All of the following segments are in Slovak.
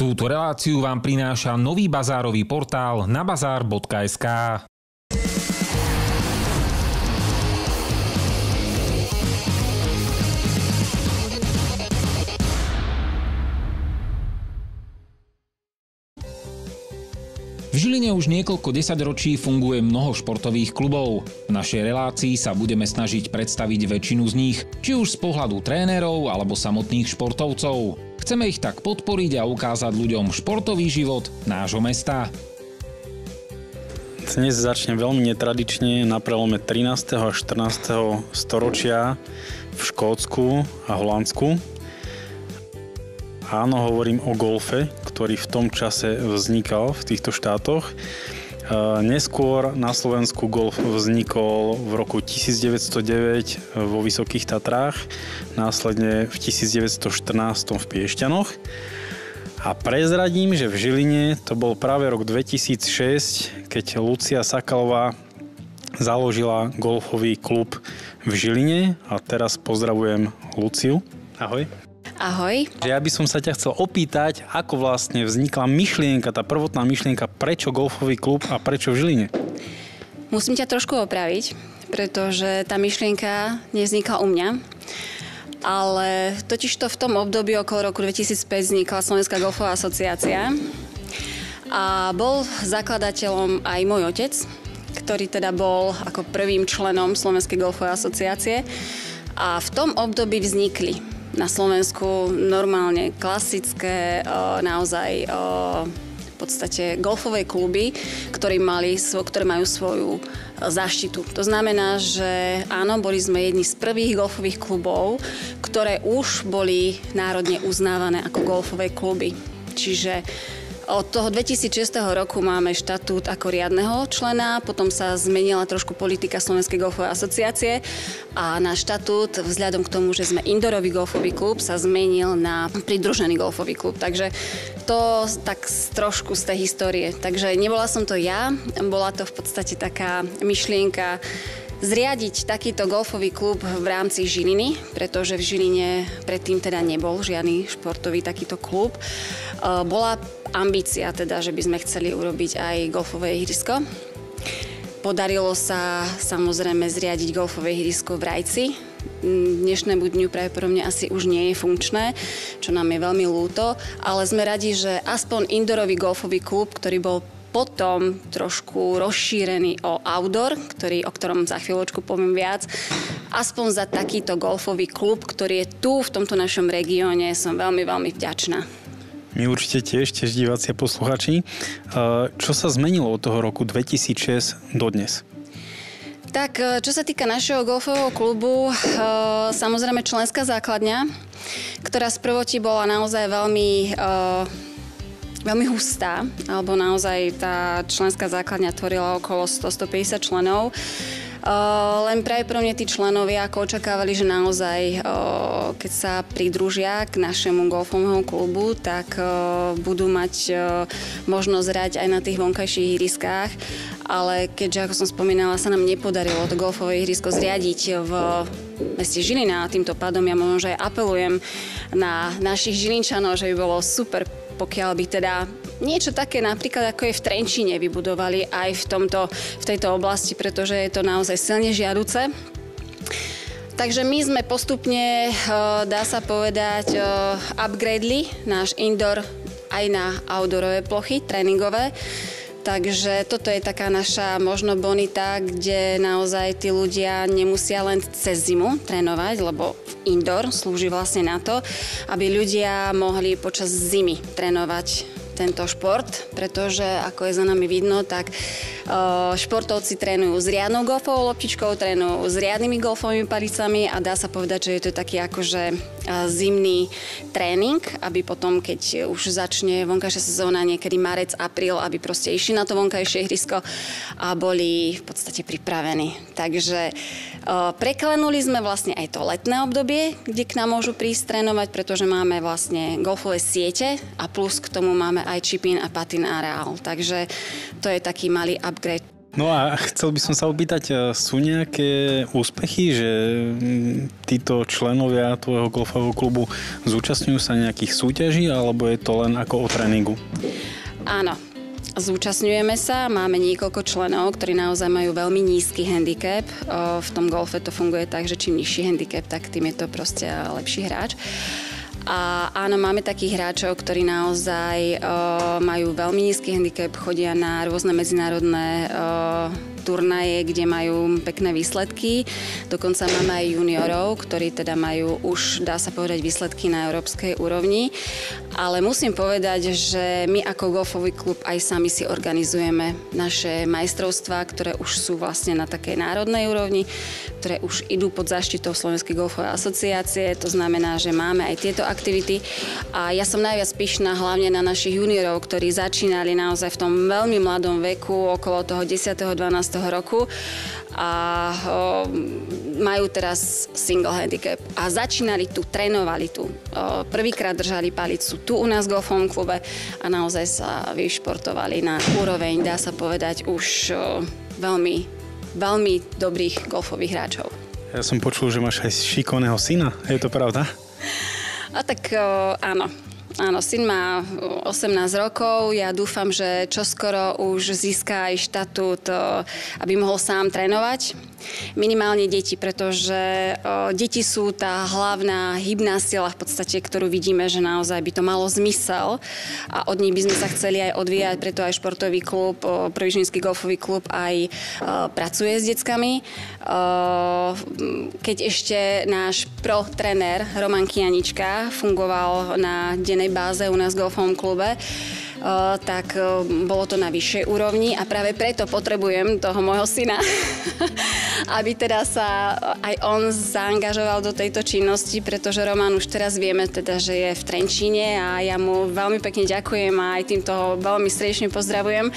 Túto reláciu vám prináša nový bazárový portál nabazar.sk. V Žiline už niekoľko desaťročí funguje mnoho športových klubov. V našej relácii sa budeme snažiť predstaviť väčšinu z nich, či už z pohľadu trénerov alebo samotných športovcov. Chceme ich tak podporiť a ukázať ľuďom športový život nášho mesta. Dnes začne veľmi netradične na prelome 13. a 14. storočia v Škótsku a Holandsku. Áno, hovorím o golfe, ktorý v tom čase vznikal v týchto štátoch. Neskôr na Slovensku golf vznikol v roku 1909 vo Vysokých Tatrách, následne v 1914 v Piešťanoch. A prezradím, že v Žiline to bol práve rok 2006, keď Lucia Sakalová založila golfový klub v Žiline. A teraz pozdravujem Luciu. Ahoj. Ahoj. Ja by som sa ťa chcel opýtať, ako vlastne vznikla myšlienka, tá prvotná myšlienka, prečo golfový klub a prečo v Žiline? Musím ťa trošku opraviť, pretože tá myšlienka nevznikla u mňa, ale totižto v tom období okolo roku 2005 vznikla Slovenská golfová asociácia a bol zakladateľom aj môj otec, ktorý teda bol ako prvým členom Slovenskej golfovej asociácie a v tom období vznikli na Slovensku normálne klasické, naozaj v podstate golfové kluby, ktoré majú svoju záštitu. To znamená, že áno, boli sme jedni z prvých golfových klubov, ktoré už boli národne uznávané ako golfové kluby. Čiže od toho 2006 roku máme štatút ako riadneho člena, potom sa zmenila trošku politika Slovenskej golfovej asociácie a náš štatút vzhľadom k tomu, že sme indoorový golfový klub, sa zmenil na pridružený golfový klub. Takže to tak trošku z tej histórie. Takže nebola som to ja, bola to v podstate taká myšlienka zriadiť takýto golfový klub v rámci Žiliny, pretože v Žiline predtým teda nebol žiadny športový takýto klub. Bola ambícia teda, že by sme chceli urobiť aj golfové ihrisko. Podarilo sa samozrejme zriadiť golfové ihrisko v Rajci. Dnešnému dňu pravdepodobne asi už nie je funkčné, čo nám je veľmi ľúto, ale sme radi, že aspoň indoorový golfový klub, ktorý bol potom trošku rozšírený o outdoor, o ktorom za chvíľočku poviem viac. Aspoň za takýto golfový klub, ktorý je tu v tomto našom regióne, som veľmi, veľmi vďačná. My určite tiež diváci a posluchači. Čo sa zmenilo od toho roku 2006 do dnes? Tak, čo sa týka našeho golfového klubu, samozrejme členská základňa, ktorá z prvotí bola naozaj veľmi hustá, alebo naozaj tá členská základňa tvorila okolo 100-150 členov. Len pravdepodobne tí členovia ako očakávali, že naozaj, keď sa pridružia k našemu golfovému klubu, tak budú mať možnosť hrať aj na tých vonkajších ihriskách. Ale keďže, ako som spomínala, sa nám nepodarilo to golfové ihrisko zriadiť v meste Žilina, a týmto pádom ja možno, že aj apelujem na našich Žilinčanov, že by bolo super, pokiaľ by teda niečo také napríklad ako je v Trenčíne vybudovali aj v tejto oblasti, pretože je to naozaj silne žiaduce. Takže my sme postupne, dá sa povedať, upgradeli náš indoor aj na outdoorové plochy, tréningové. Takže toto je taká naša možno bonita, kde naozaj tí ľudia nemusia len cez zimu trénovať, lebo indoor slúži vlastne na to, aby ľudia mohli počas zimy trénovať tento šport, pretože ako je za nami vidno, tak športovci trénujú s riadnou golfovou loptičkou, trénujú s riadnymi golfovými palicami a dá sa povedať, že je to taký akože zimný tréning, aby potom, keď už začne vonkajšia sezóna, niekedy marec, apríl, aby proste išli na to vonkajšie ihrisko a boli v podstate pripravení. Takže preklenuli sme vlastne aj to letné obdobie, kde k nám môžu prísť trénovať, pretože máme vlastne golfové siete a plus k tomu máme aj chip-in a patin areál. Takže to je taký malý upgrade. No a chcel by som sa opýtať, sú nejaké úspechy, že títo členovia tvojho golfového klubu zúčastňujú sa nejakých súťaží, alebo je to len ako o tréningu? Áno. Zúčastňujeme sa, máme niekoľko členov, ktorí naozaj majú veľmi nízky handicap. V tom golfe to funguje tak, že čím nižší handicap, tak tým je to proste lepší hráč. A áno, máme takých hráčov, ktorí naozaj majú veľmi nízky handicap, chodia na rôzne medzinárodné turnaje, kde majú pekné výsledky. Dokonca máme aj juniorov, ktorí teda majú už, dá sa povedať, výsledky na európskej úrovni. Ale musím povedať, že my ako golfový klub aj sami si organizujeme naše majstrovstvá, ktoré už sú vlastne na takej národnej úrovni, ktoré už idú pod záštitou Slovenskej golfovej asociácie. To znamená, že máme aj tieto aktivity. A ja som najviac pyšná hlavne na našich juniorov, ktorí začínali naozaj v tom veľmi mladom veku, okolo toho 10. 12. roku a majú teraz single handicap. A začínali tu, trénovali tu. Prvýkrát držali palicu tu u nás v golfovom klube a naozaj sa vyšportovali na úroveň, dá sa povedať, už veľmi, veľmi dobrých golfových hráčov. Ja som počul, že máš aj šikovného syna. Je to pravda? A tak áno. Áno, syn má 18 rokov. Ja dúfam, že čoskoro už získa aj štatút, aby mohol sám trénovať. Minimálne deti, pretože deti sú tá hlavná hybná sila v podstate, ktorú vidíme, že naozaj by to malo zmysel a od nich by sme sa chceli aj odvíjať, preto aj športový klub, Prvyžinský golfový klub aj pracuje s deckami. Keď ešte náš pro tréner Roman Kianička fungoval na dennej báze u nás v golfovom klube, tak bolo to na vyššej úrovni a práve preto potrebujem toho môjho syna, aby teda sa aj on zaangažoval do tejto činnosti, pretože Roman už teraz vieme teda, že je v Trenčíne a ja mu veľmi pekne ďakujem a aj týmto ho veľmi srdečne pozdravujem.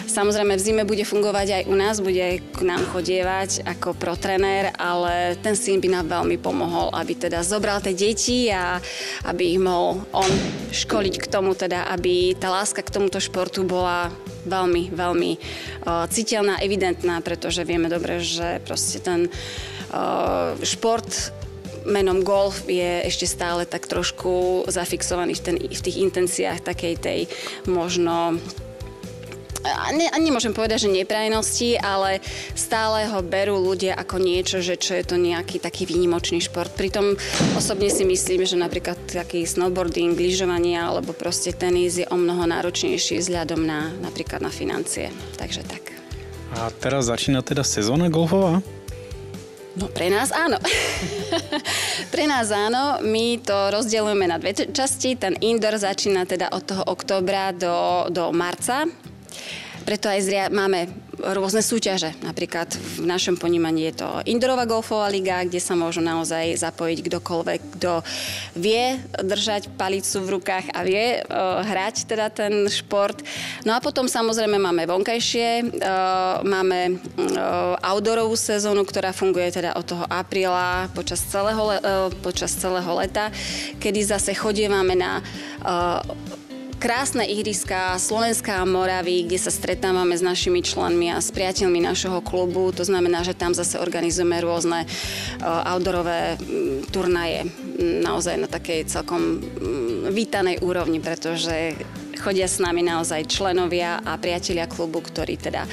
Samozrejme v zime bude fungovať aj u nás, bude k nám chodievať ako pro trenér, ale ten syn by nám veľmi pomohol, aby teda zobral tie deti a aby ich mohol on školiť k tomu teda, aby tá láska k tomuto športu bola veľmi, veľmi citeľná, evidentná, pretože vieme dobre, že proste ten šport menom golf je ešte stále tak trošku zafixovaný v tých intenciách takej tej možno nemôžem povedať, že neprajnosti, ale stále ho berú ľudia ako niečo, že čo je to nejaký taký výnimočný šport. Pritom osobne si myslím, že napríklad taký snowboarding, lyžovanie alebo proste tenis je o mnoho náročnejší vzhľadom na napríklad na financie. Takže tak. A teraz začína teda sezóna golfová? No pre nás áno. Pre nás áno. My to rozdeľujeme na dve časti. Ten indoor začína teda od toho októbra do marca. Preto aj máme rôzne súťaže. Napríklad v našom ponímaní je to indoorová golfová liga, kde sa môžu naozaj zapojiť kdokoľvek, kto vie držať palicu v rukách a vie hrať teda ten šport. No a potom samozrejme máme vonkajšie, máme outdoorovú sezónu, ktorá funguje teda od toho apríla počas celého leta, kedy zase chodievame na krásne ihriská Slovenská a Moravy, kde sa stretávame s našimi členmi a s priateľmi našho klubu. To znamená, že tam zase organizujeme rôzne outdoorové turnaje naozaj na takej celkom vítanej úrovni, pretože chodia s nami naozaj členovia a priatelia klubu, ktorí teda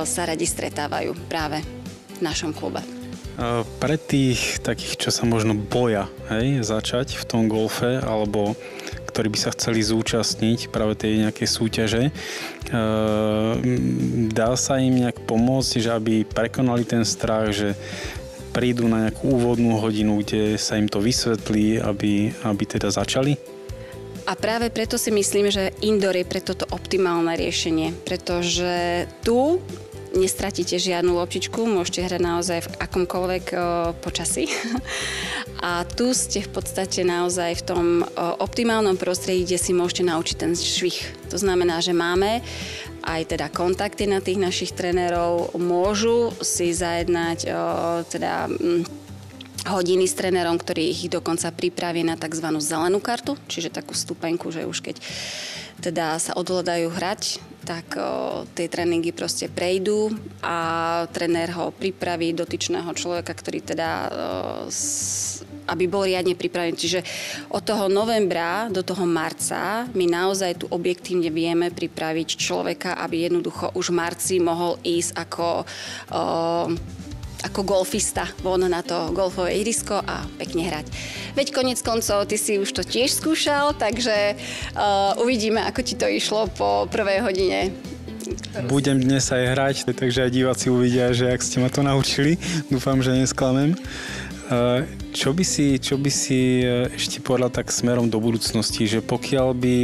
sa radi stretávajú práve v našom klube. Pre tých takých, čo sa možno boja začať v tom golfe, alebo ktorí by sa chceli zúčastniť práve tej nejakej súťaže, dá sa im nejak pomôcť, že aby prekonali ten strach, že prídu na nejakú úvodnú hodinu, kde sa im to vysvetlí, aby teda začali? A práve preto si myslím, že indoor je pre toto optimálne riešenie, pretože tu nestratíte žiadnu loptičku, môžete hrať naozaj v akomkoľvek počasí. A tu ste v podstate naozaj v tom optimálnom prostredí, kde si môžete naučiť ten švih. To znamená, že máme aj teda kontakty na tých našich trénerov, môžu si zajednať teda hodiny s trénerom, ktorý ich dokonca pripraví na tzv. Zelenú kartu, čiže takú stupenku, že už keď teda sa odhľadajú hrať, tak tie tréningy proste prejdú a tréner ho pripraví, dotyčného človeka, ktorý teda aby bol riadne pripravený. Čiže od toho novembra do toho marca my naozaj tu objektívne vieme pripraviť človeka, aby jednoducho už v marci mohol ísť ako golfista von na to golfové ihrisko a pekne hrať. Veď koniec koncov, ty si už to tiež skúšal, takže uvidíme, ako ti to išlo po prvej hodine. Budem dnes aj hrať, takže aj diváci uvidia, že ak ste ma to naučili, dúfam, že nesklamem. Čo by si ešte povedal tak smerom do budúcnosti, že pokiaľ by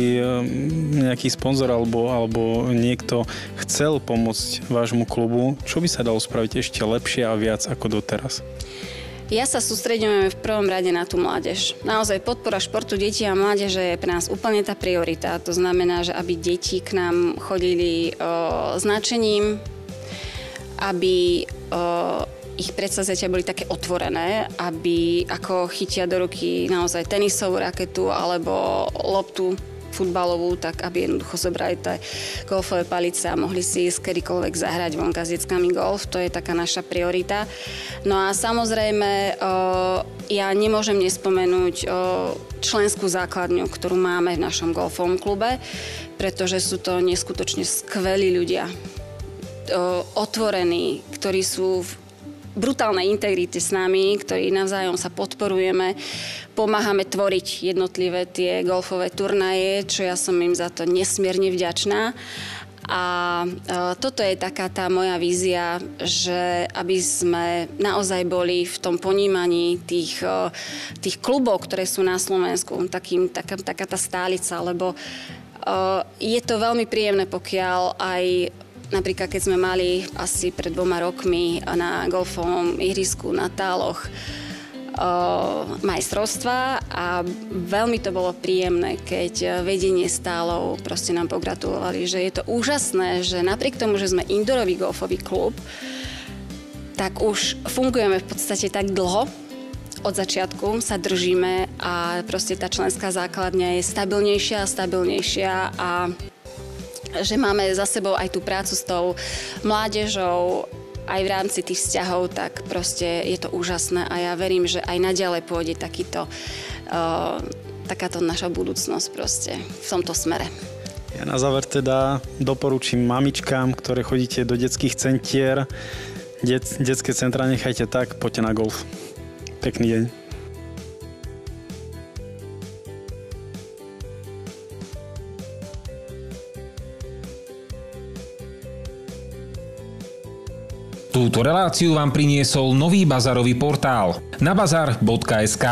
nejaký sponzor alebo niekto chcel pomôcť vášmu klubu, čo by sa dalo spraviť ešte lepšie a viac ako doteraz? Ja sa sústreďujem v prvom rade na tú mládež. Naozaj podpora športu detí a mládeže je pre nás úplne tá priorita. To znamená, že aby deti k nám chodili značením, aby ich predsavzatia boli také otvorené, aby ako chytia do ruky naozaj tenisovú raketu alebo loptu futbalovú, tak aby jednoducho zobrali tie golfové palice a mohli si ísť kedykoľvek zahrať vonka s deckami golf. To je taká naša priorita. No a samozrejme, ja nemôžem nespomenúť členskú základňu, ktorú máme v našom golfovom klube, pretože sú to neskutočne skvelí ľudia, otvorení, ktorí sú v brutálnej integrite s nami, ktorí navzájom sa podporujeme, pomáhame tvoriť jednotlivé tie golfové turnaje, čo ja som im za to nesmierne vďačná. A toto je taká tá moja vízia, že aby sme naozaj boli v tom ponímaní tých klubov, ktoré sú na Slovensku, taká tá stálica, lebo je to veľmi príjemné, pokiaľ aj napríklad, keď sme mali asi pred 2 rokmi na golfovom ihrisku na Táloch majstrovstva a veľmi to bolo príjemné, keď vedenie Stálov proste nám pogratulovali, že je to úžasné, že napriek tomu, že sme indoorový golfový klub, tak už fungujeme v podstate tak dlho, od začiatku sa držíme a proste tá členská základňa je stabilnejšia a stabilnejšia a že máme za sebou aj tú prácu s tou mládežou, aj v rámci tých vzťahov, tak proste je to úžasné a ja verím, že aj naďalej pôjde takáto naša budúcnosť proste v tomto smere. Ja na záver teda doporučím mamičkám, ktoré chodíte do detských centier, detské centra nechajte tak, poďte na golf. Pekný deň. Túto reláciu vám priniesol nový bazarový portál nabazar.sk.